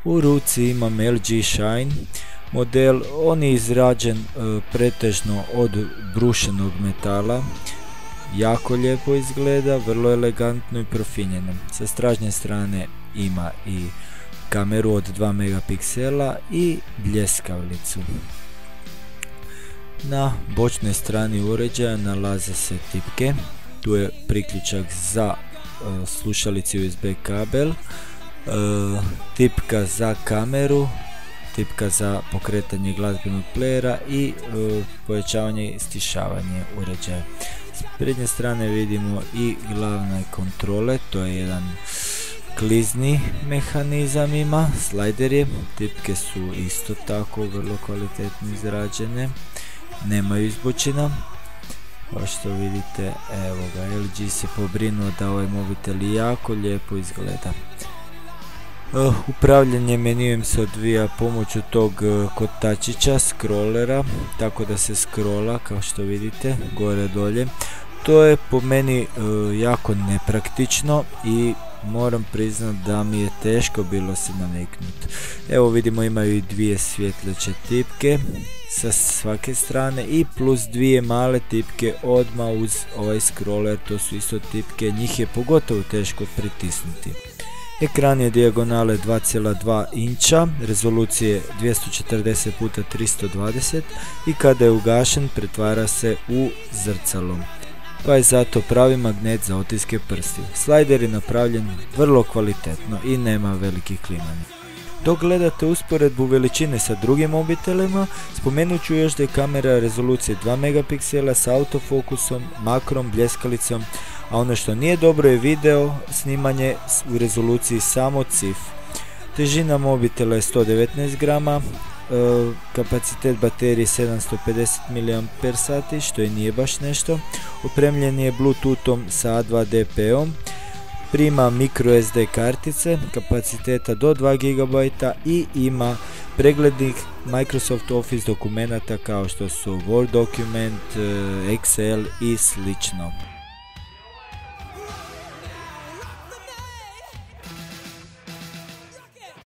U ruci imam LG Shine model, on je izrađen pretežno od brušenog metala, jako lijepo izgleda, vrlo elegantno i profinjeno. Sa stražnje strane ima i kameru od 2 megapiksela i bljeskavlicu. Na bočnoj strani uređaja nalaze se tipke, tu je priključak za slušalicu USB kabel, tipka za kameru, tipka za pokretanje glazbenog playera i pojačavanje i stišavanje uređaja. S prednje strane vidimo i glavne kontrole, to je jedan klizni mehanizam, ima slajder je, tipke su isto tako vrlo kvalitetno izrađene, nemaju izbočina. Kao što vidite, evo ga, LG se pobrinuo da ovaj mobitel jako lijepo izgleda. Upravljanje menijem se odvija pomoću tog kotačića, scrollera, tako da se scrolla, kao što vidite, gore dolje. To je po meni jako nepraktično i moram priznat da mi je teško bilo se naviknuti. Evo vidimo, imaju i dvije svjetleće tipke sa svake strane i plus dvije male tipke odmah uz ovaj scroller, to su isto tipke, njih je pogotovo teško pritisnuti. Ekran je dijagonale 2,2 inča, rezolucije 240x320 i kada je ugašen pretvara se u zrcalo, pa je zato pravi magnet za otiske prstiju. Slajder je napravljen vrlo kvalitetno i nema velikih klimanja. Dok gledate usporedbu veličine sa drugim mobitelima, spomenut ću još da je kamera rezolucije 2 megapiksela s autofokusom, makrom, bljeskalicom, a ono što nije dobro je video snimanje u rezoluciji samo CIF. Težina mobitela je 119 grama, kapacitet baterije 750 mAh, što i nije baš nešto. Opremljen je Bluetoothom sa A2 DP-om, prima microSD kartice kapaciteta do 2 GB i ima preglednik Microsoft Office dokumenata kao što su Word document, Excel i slično.